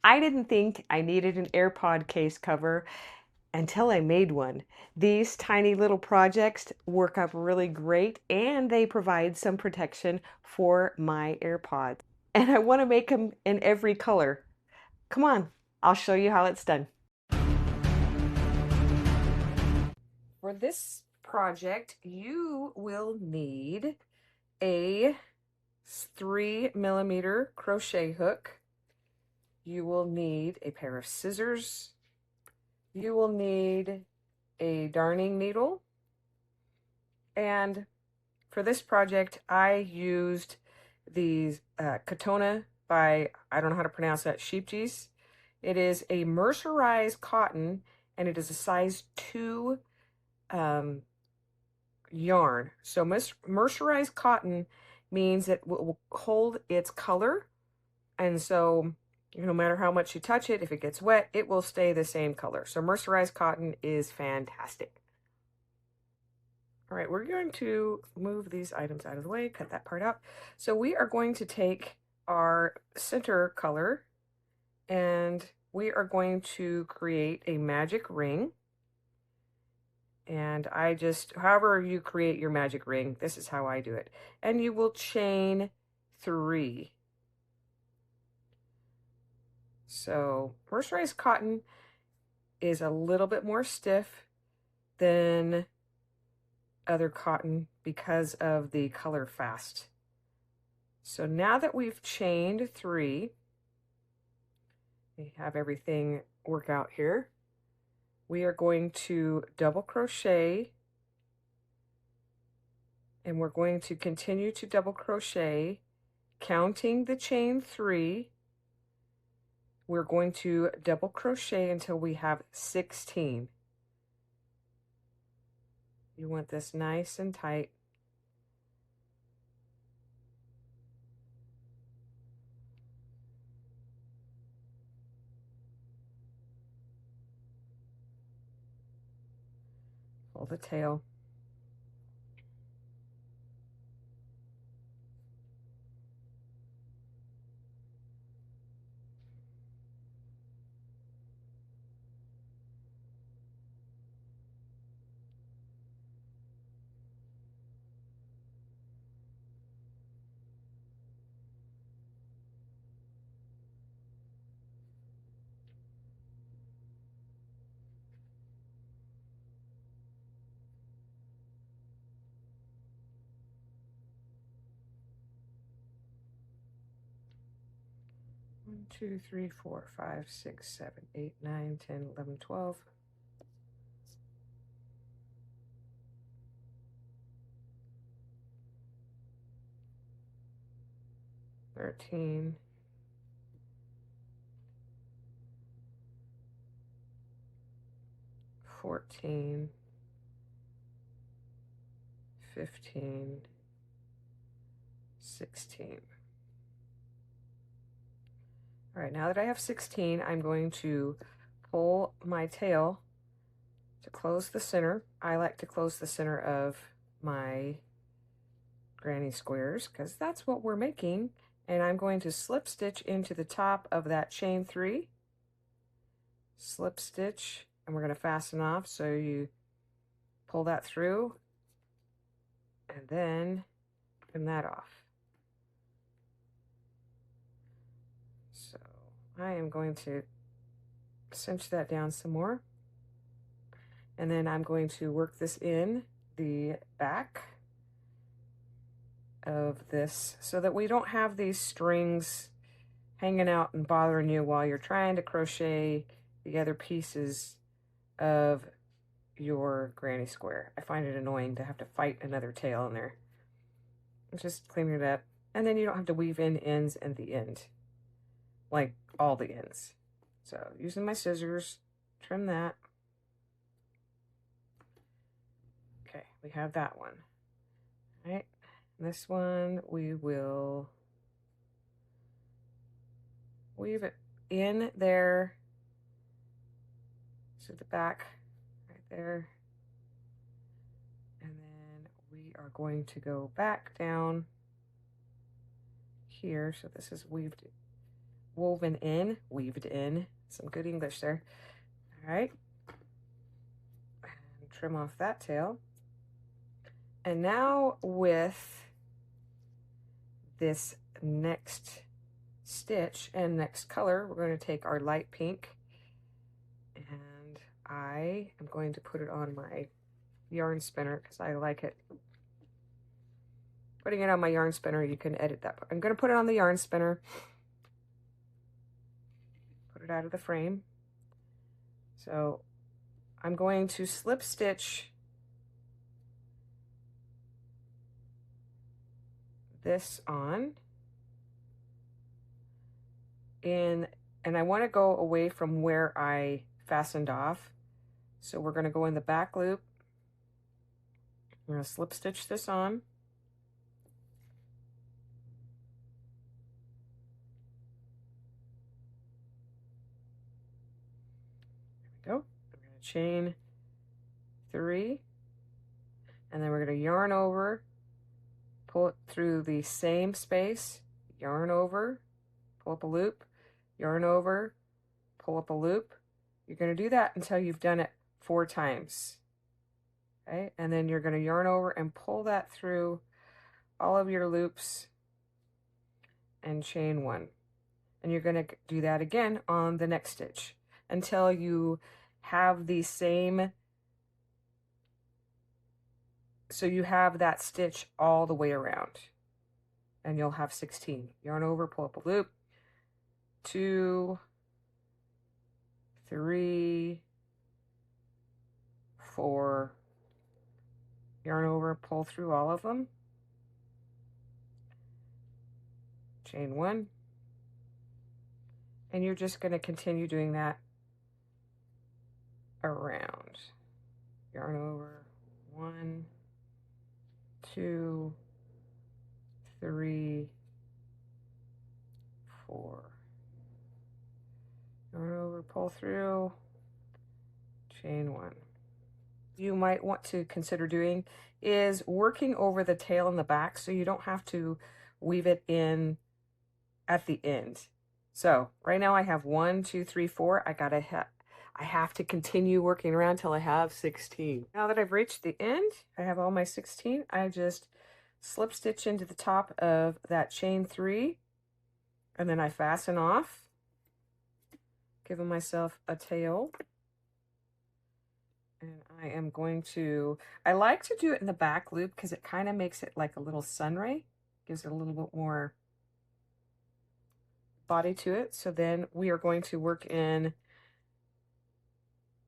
I didn't think I needed an AirPod case cover until I made one. These tiny little projects work up really great and they provide some protection for my AirPods. And I want to make them in every color. Come on, I'll show you how it's done. For this project, you will need a 3mm crochet hook. You will need a pair of scissors. You will need a darning needle. And for this project, I used these Katona by, I don't know how to pronounce that, Sheepjeez. It is a mercerized cotton, and it is a size 2 yarn. So mercerized cotton means it will hold its color, and so no matter how much you touch it, if it gets wet, it will stay the same color. So mercerized cotton is fantastic. All right, we're going to move these items out of the way, cut that part out. So we are going to take our center color and we are going to create a magic ring. And I just, however you create your magic ring, this is how I do it. And you will chain 3. So mercerized cotton is a little bit more stiff than other cotton because of the color fast. So now that we've chained 3, we have everything work out here. We are going to double crochet, and we're going to continue to double crochet, counting the chain 3. We're going to double crochet until we have 16. You want this nice and tight. Pull the tail. One, 2, 3, 4, 5, 6, 7, 8, 9, 10, 11, 12. 13, 14, 15, 16. All right, now that I have 16, I'm going to pull my tail to close the center. I like to close the center of my granny squares because that's what we're making. And I'm going to slip stitch into the top of that chain 3. Slip stitch, and we're going to fasten off. So you pull that through and then trim that off. So I am going to cinch that down some more. And then I'm going to work this in the back of this so that we don't have these strings hanging out and bothering you while you're trying to crochet the other pieces of your granny square. I find it annoying to have to fight another tail in there. Just clean it up, and then you don't have to weave in ends at the end, like all the ends. So using my scissors, trim that. Okay, we have that one. All right, this one we will weave it in there to the back right there, and then we are going to go back down here. So this is weaved weaved in, some good English there. All right, and trim off that tail. And now with this next stitch and next color, we're going to take our light pink, and I am going to put it on my yarn spinner because I like it. Putting it on my yarn spinner, you can edit that. I'm going to put it on the yarn spinner, put it out of the frame. So I'm going to slip stitch this on in, and I want to go away from where I fastened off. So we're going to go in the back loop. I'm going to slip stitch this on. There we go. I'm going to chain 3, and then we're going to yarn over, pull it through the same space, yarn over, pull up a loop, yarn over, pull up a loop. You're going to do that until you've done it 4 times. Okay, and then you're going to yarn over and pull that through all of your loops and chain 1. And you're going to do that again on the next stitch until you have the same, so you have that stitch all the way around, and you'll have 16. Yarn over, pull up a loop, 2, 3, 4, yarn over, pull through all of them, chain 1, and you're just going to continue doing that around. Yarn over, 1, 2, 3, 4. Yarn over, pull through, chain 1. You might want to consider doing is working over the tail in the back so you don't have to weave it in at the end. So right now I have 1, 2, 3, 4. I have to continue working around till I have 16. Now that I've reached the end, I have all my 16. I just slip stitch into the top of that chain 3, and then I fasten off, giving myself a tail. And I am going to, I like to do it in the back loop because it kind of makes it like a little sun ray, gives it a little bit more body to it. So then we are going to work in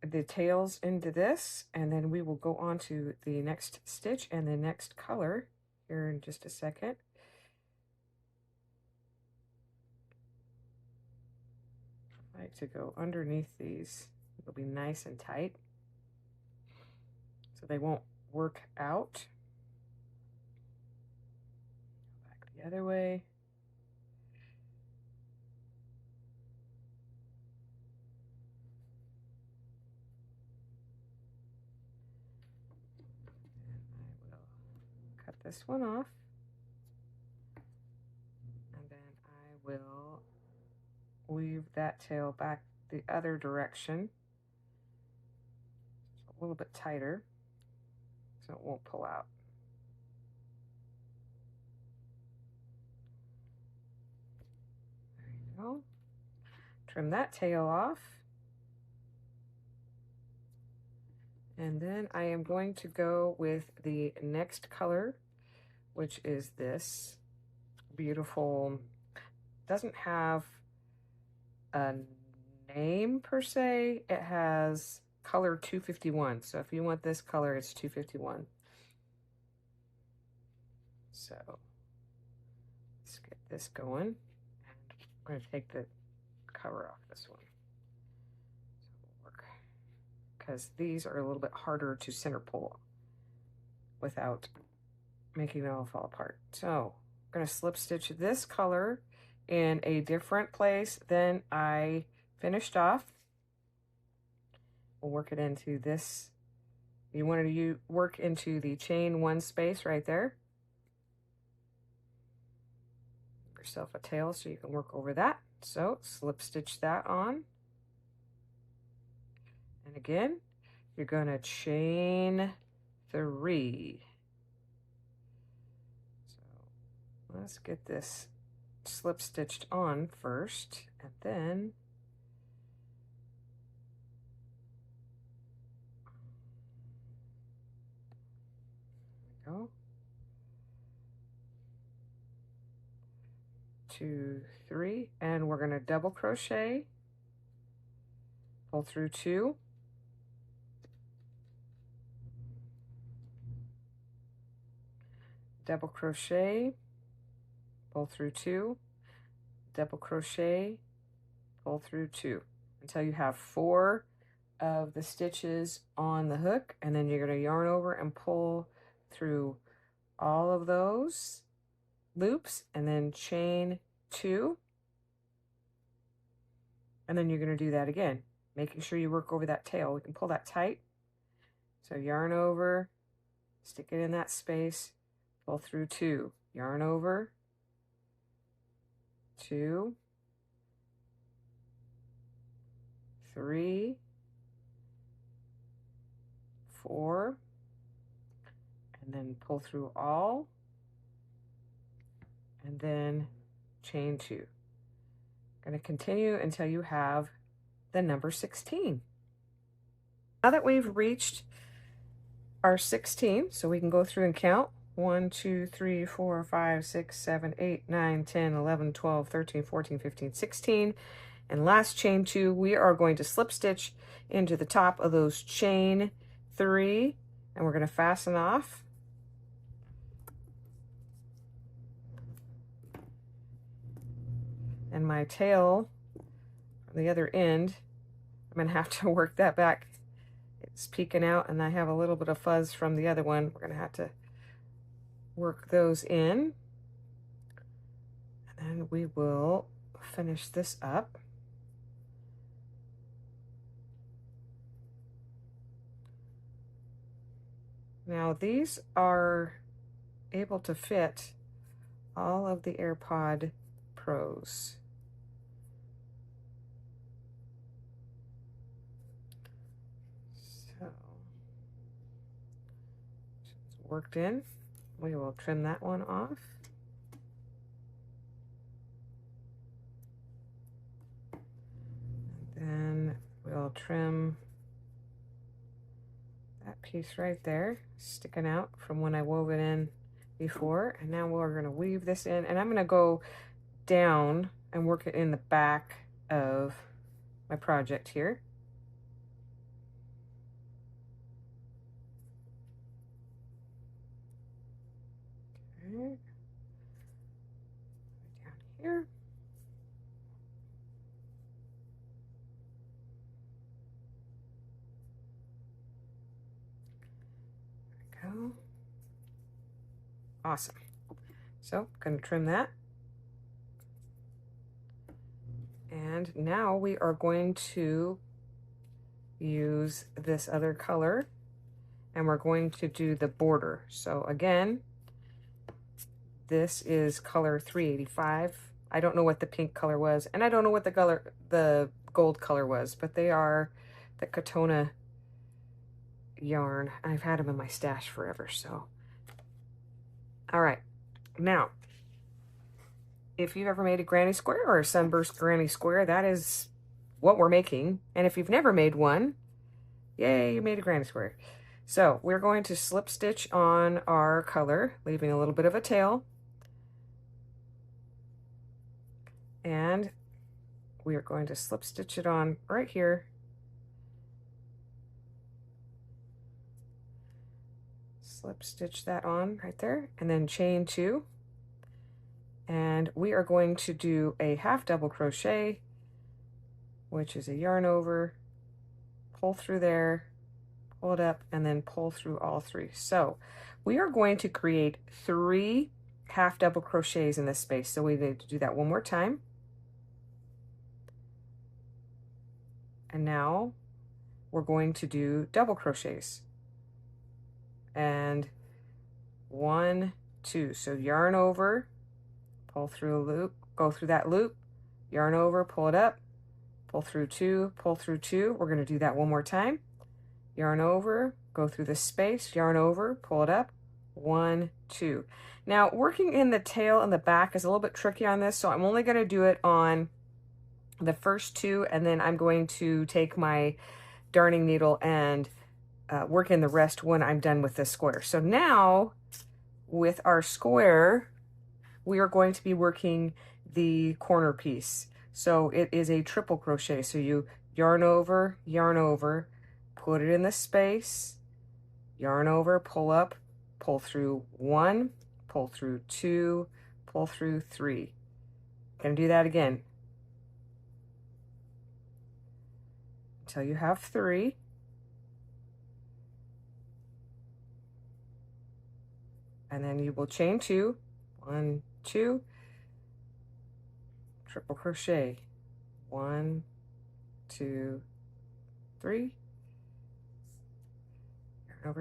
the tails into this, and then we will go on to the next stitch and the next color here in just a second. I like to go underneath these. It'll be nice and tight, so they won't work out. Back the other way. And I will cut this one off. And then I will weave that tail back the other direction. A little bit tighter so it won't pull out. There you go. Trim that tail off. And then I am going to go with the next color, which is this beautiful, doesn't have a name per se, it has color 251. So if you want this color, it's 251. So let's get this going. And I'm going to take the cover off this one. So it'll work, because these are a little bit harder to center pull without making it all fall apart. So I'm going to slip stitch this color in a different place than I finished off. We'll work it into this. You want to work into the chain 1 space right there. Give yourself a tail so you can work over that. So slip stitch that on. And again, you're going to chain 3. So let's get this slip stitched on first, and then there we go. 2, 3, and we're going to double crochet, pull through 2, double crochet, pull through 2, double crochet, pull through 2 until you have 4 of the stitches on the hook, and then you're going to yarn over and pull through all of those loops and then chain 2, and then you're going to do that again, making sure you work over that tail. We can pull that tight. So yarn over, stick it in that space, pull through 2, yarn over, 2, 3, 4, and then pull through all, and then chain 2. Going to continue until you have the number 16. Now that we've reached our 16, so we can go through and count 1, 2, 3, 4, 5, 6, 7, 8, 9, 10, 11, 12, 13, 14, 15, 16, and last chain 2, we are going to slip stitch into the top of those chain 3, and we're going to fasten off. And my tail on the other end, I'm going to have to work that back. It's peeking out and I have a little bit of fuzz from the other one. We're going to have to work those in. And then we will finish this up. Now these are able to fit all of the AirPod Pros. So it's worked in. We will trim that one off. And then we'll trim that piece right there, sticking out from when I wove it in before. And now we're going to weave this in, and I'm going to go down and work it in the back of my project here. Okay. Down here. There we go. Awesome. So I'm going to trim that. And now we are going to use this other color, and we're going to do the border. So again, this is color 385. I don't know what the pink color was, and I don't know what the gold color was, but they are the Katona yarn. I've had them in my stash forever, so. All right, now, if you've ever made a granny square or a sunburst granny square, that is what we're making. And if you've never made one, yay, you made a granny square. So we're going to slip stitch on our color, leaving a little bit of a tail. And we are going to slip stitch it on right here. Slip stitch that on right there, and then chain 2. And we are going to do a half double crochet, which is a yarn over, pull through there, pull it up, and then pull through all 3. So we are going to create 3 half double crochets in this space. So we need to do that one more time. And now we're going to do double crochets. And 1, 2. So yarn over, pull through a loop, go through that loop, yarn over, pull it up, pull through 2, pull through 2. We're going to do that one more time. Yarn over, go through the space, yarn over, pull it up, 1, 2. Now, working in the tail and the back is a little bit tricky on this, so I'm only going to do it on the first 2, and then I'm going to take my darning needle and work in the rest when I'm done with this square. So now, with our square, we are going to be working the corner piece. So it is a triple crochet. So you yarn over, put it in the space, yarn over, pull up, pull through 1, pull through 2, pull through 3. Gonna do that again until you have 3. And then you will chain 2, 1, 2, triple crochet, 1, 2, 3,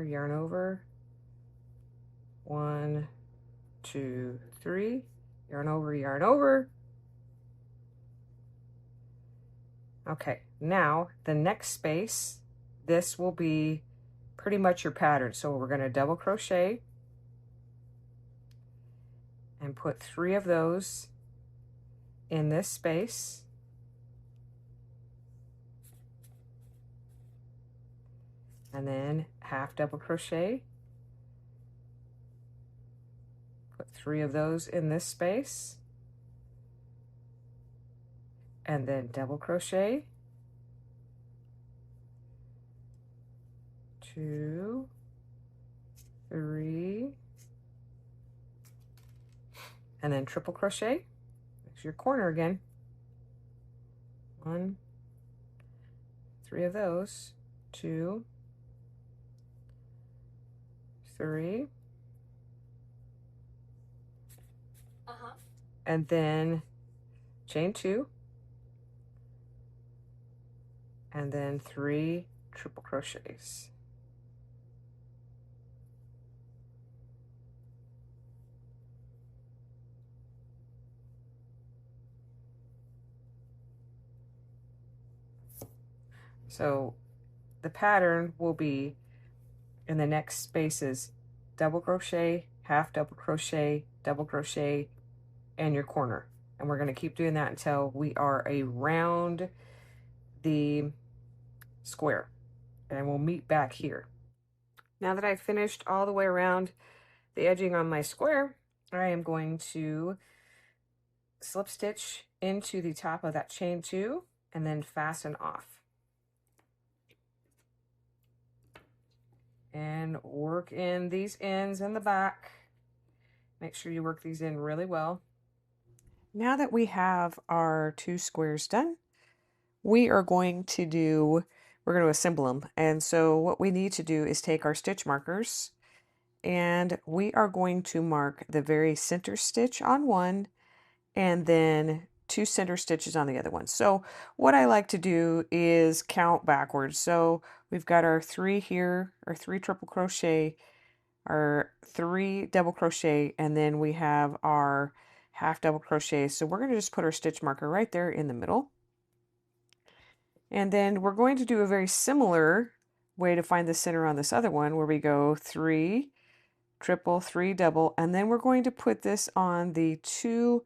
yarn over, 1, 2, 3, yarn over. Okay, now the next space, this will be pretty much your pattern. So we're going to double crochet and put 3 of those in this space. And then half double crochet, put 3 of those in this space, and then double crochet, 2, 3, and then triple crochet. There's your corner again. 1, 3 of those, 2, 3, and then chain 2, and then 3 triple crochets. So the pattern will be in the next spaces double crochet, half double crochet, and your corner. And we're going to keep doing that until we are around the square. And we'll meet back here. Now that I've finished all the way around the edging on my square, I am going to slip stitch into the top of that chain 2 and then fasten off. And work in these ends in the back. Make sure you work these in really well. Now that we have our 2 squares done, we're going to assemble them. And so what we need to do is take our stitch markers, and we are going to mark the very center stitch on one and then 2 center stitches on the other one. So what I like to do is count backwards. So we've got our 3 here, our 3 triple crochet, our 3 double crochet, and then we have our half double crochet. So we're going to just put our stitch marker right there in the middle. And then we're going to do a very similar way to find the center on this other one, where we go 3 triple, 3 double, and then we're going to put this on the 2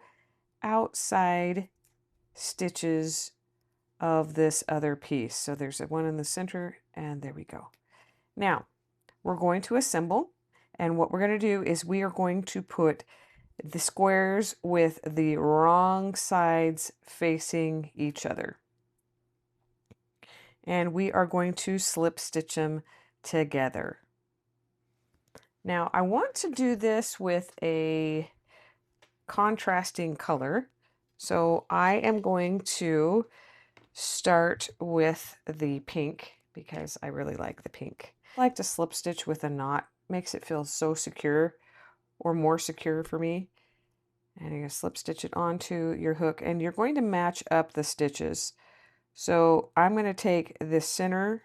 outside stitches of this other piece. So there's one in the center, and there we go. Now we're going to assemble, and what we're going to do is we are going to put the squares with the wrong sides facing each other, and we are going to slip stitch them together. Now I want to do this with a contrasting color, so I am going to start with the pink because I really like the pink. I like to slip stitch with a knot, makes it feel so secure, or more secure for me. And you're going to slip stitch it onto your hook, and you're going to match up the stitches. So I'm going to take the center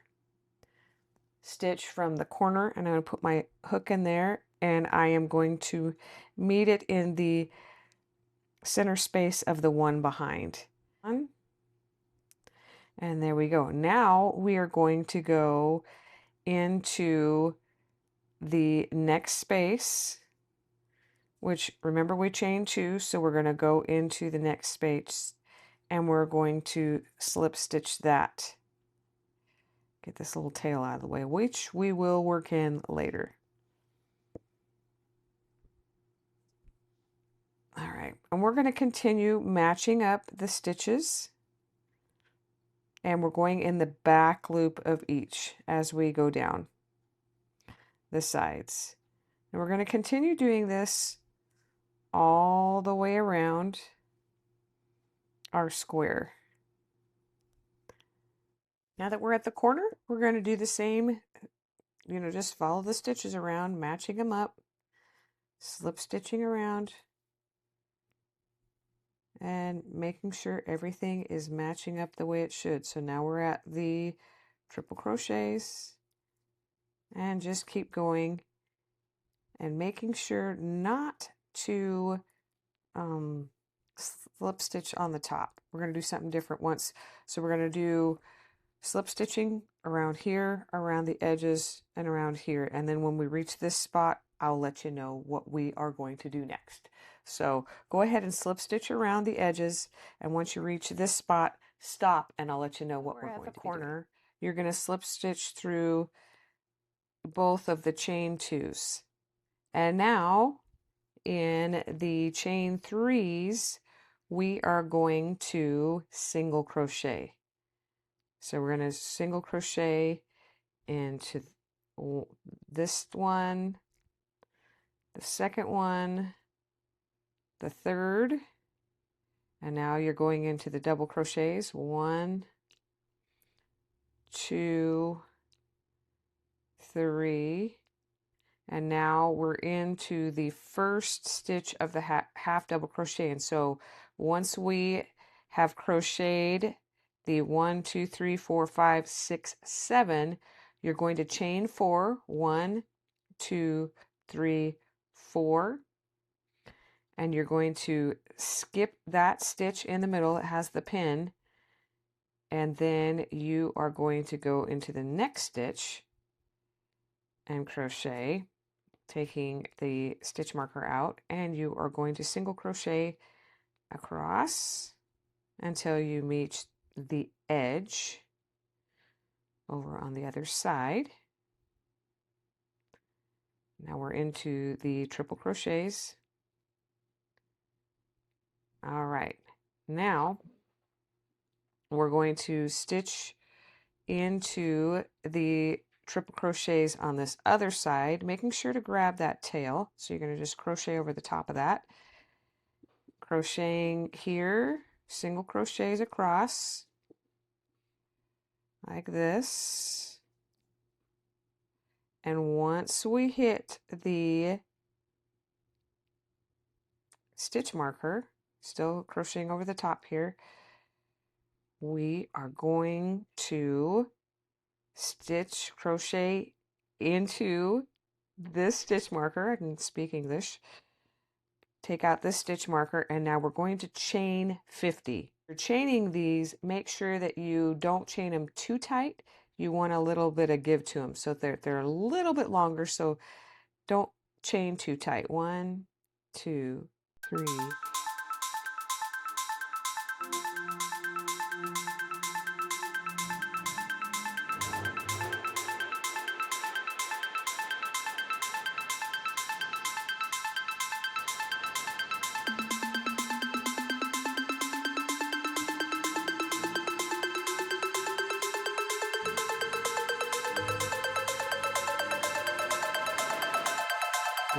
stitch from the corner, and I'm going to put my hook in there, and I am going to meet it in the center space of the one behind. And there we go. Now we are going to go into the next space, which remember we chained 2, so we're going to go into the next space and we're going to slip stitch that. Get this little tail out of the way, which we will work in later. All right, and we're going to continue matching up the stitches, and we're going in the back loop of each as we go down the sides. And we're going to continue doing this all the way around our square. Now that we're at the corner, we're going to do the same, just follow the stitches around, matching them up, slip stitching around, and making sure everything is matching up the way it should. So now we're at the triple crochets, and just keep going and making sure not to slip stitch on the top. We're going to do something different once. So we're going to do slip stitching around here, around the edges, and around here. And then when we reach this spot, I'll let you know what we are going to do next. So go ahead and slip stitch around the edges, and once you reach this spot, stop, and I'll let you know what we're going to do. You're going to slip stitch through both of the chain 2s. And now in the chain 3s, we are going to single crochet. So we're going to single crochet into this one, the second one, the third, and now you're going into the double crochets. 1, 2, 3, and now we're into the first stitch of the half double crochet. And so once we have crocheted the 1, 2, 3, 4, 5, 6, 7, you're going to chain 4, 1, 2, 3, 4, and you're going to skip that stitch in the middle that has the pin, and then you are going to go into the next stitch and crochet, taking the stitch marker out, and you are going to single crochet across until you meet the edge over on the other side. Now we're into the triple crochets. All right, now we're going to stitch into the triple crochets on this other side, making sure to grab that tail. So you're going to just crochet over the top of that, crocheting here, single crochets across like this, and once we hit the stitch marker, still crocheting over the top here, we are going to stitch crochet into this stitch marker. I can speak English. Take out this stitch marker, and now we're going to chain 50. You're chaining these, make sure that you don't chain them too tight. You want a little bit of give to them, so they're a little bit longer, so don't chain too tight. 1, 2, 3.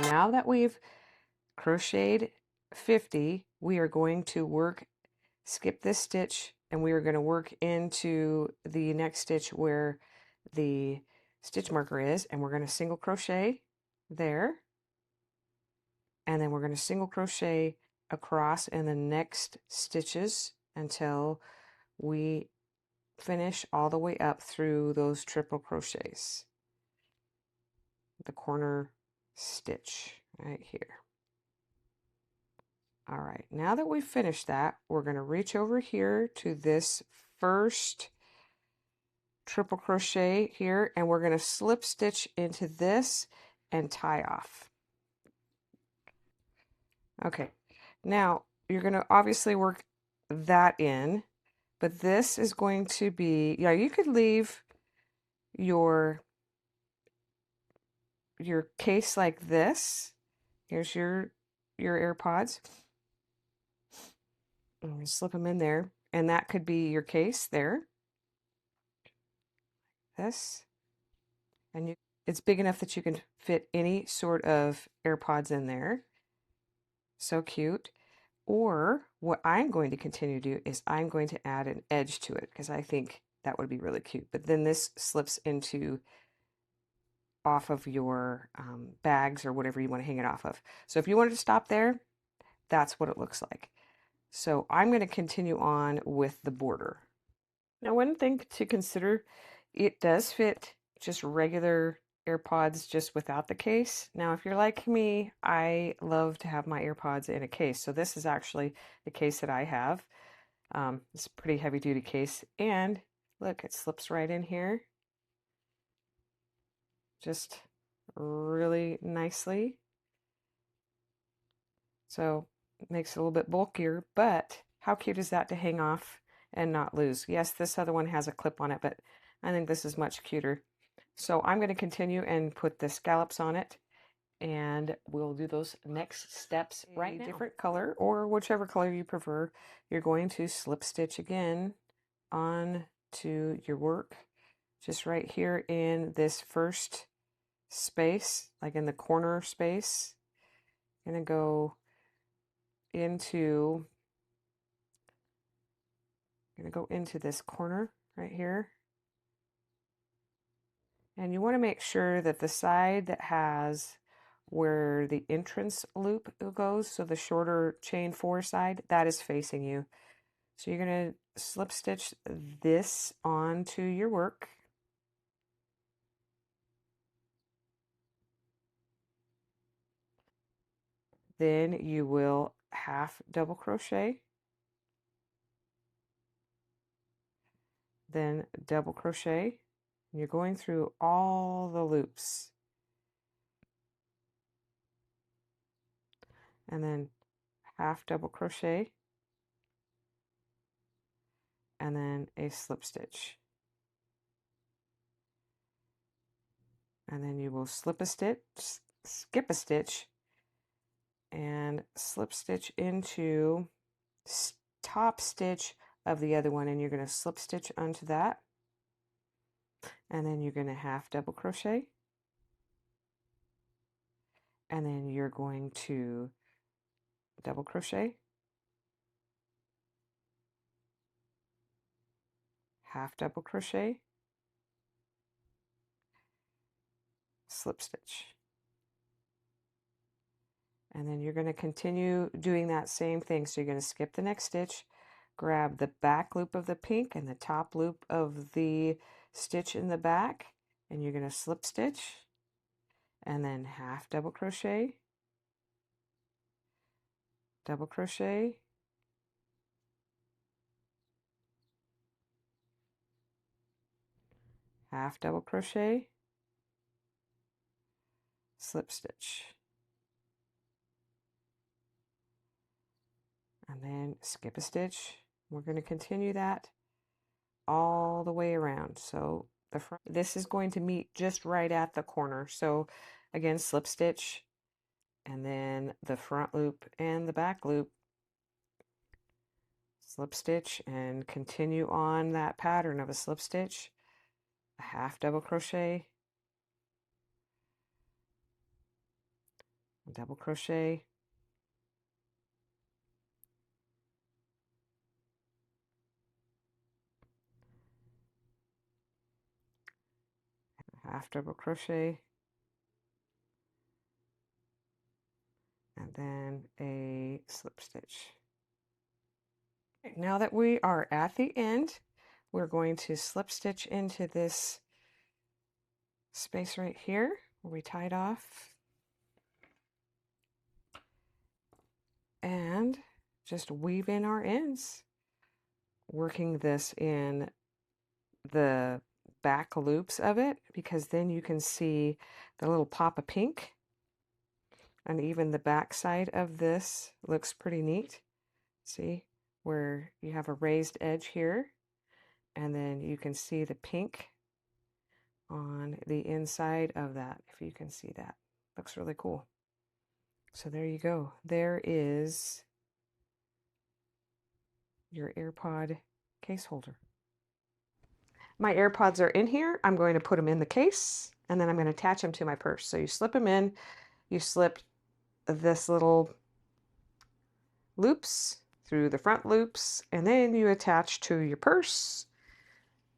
Now that we've crocheted 50, we are going to skip this stitch, and we are going to work into the next stitch where the stitch marker is, and we're going to single crochet there, and then we're going to single crochet across in the next stitches until we finish all the way up through those triple crochets, the corner stitch right here. All right, now that we've finished that, we're going to reach over here to this first triple crochet here, and we're going to slip stitch into this and tie off. Okay, now you're going to obviously work that in, but this is going to be, yeah, you could leave your case like this. Here's your AirPods. I'm going to slip them in there, and that could be your case there. This, and it's big enough that you can fit any sort of AirPods in there. So cute. Or what I'm going to continue to do is I'm going to add an edge to it because I think that would be really cute. But then this slips into off of your bags or whatever you want to hang it off of. So if you wanted to stop there, that's what it looks like. So I'm going to continue on with the border. Now, one thing to consider, it does fit just regular AirPods just without the case. Now, if you're like me, I love to have my AirPods in a case. So this is actually the case that I have. It's a pretty heavy duty case. And look, it slips right in here. Just really nicely. So it makes it a little bit bulkier, but how cute is that to hang off and not lose? Yes, this other one has a clip on it, but I think this is much cuter. So I'm going to continue and put the scallops on it, and we'll do those next steps right now. Different color, or whichever color you prefer. You're going to slip stitch again on to your work, just right here in this first space, like in the corner space. I'm going to go into this corner right here, and you want to make sure that the side that has where the entrance loop goes, so the shorter chain 4 side, that is facing you. So you're going to slip stitch this onto your work. Then you will half double crochet, then double crochet. You're going through all the loops, and then half double crochet, and then a slip stitch, and then you will slip a stitch, skip a stitch, and slip stitch into top stitch of the other one, and you're going to slip stitch onto that, and then you're going to half double crochet, and then you're going to double crochet, half double crochet, slip stitch. And then you're going to continue doing that same thing. So you're going to skip the next stitch, grab the back loop of the pink and the top loop of the stitch in the back, and you're going to slip stitch, and then half double crochet, double crochet, half double crochet, slip stitch, and then skip a stitch. We're going to continue that all the way around. So the front, this is going to meet just right at the corner. So again, slip stitch, and then the front loop and the back loop, slip stitch, and continue on that pattern of a slip stitch, a half double crochet, a double crochet, half double crochet, and then a slip stitch. Now that we are at the end, we're going to slip stitch into this space right here where we tied off. and just weave in our ends, working this in the back loops of it, because then you can see the little pop of pink, and even the back side of this looks pretty neat. See where you have a raised edge here, and then you can see the pink on the inside of that, if you can see that. Looks really cool. So there you go. There is your AirPod case holder. My AirPods are in here. I'm going to put them in the case, and then I'm going to attach them to my purse. So you slip them in, you slip this little loops through the front loops, and then you attach to your purse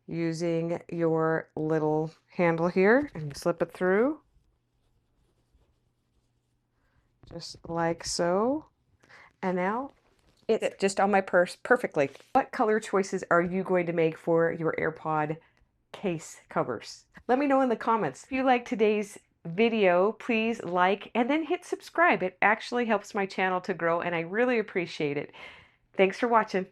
using your little handle here, and you slip it through just like so. And now it's just on my purse perfectly. What color choices are you going to make for your AirPod case covers? Let me know in the comments. If you like today's video, please like and then hit subscribe. It actually helps my channel to grow, and I really appreciate it. Thanks for watching.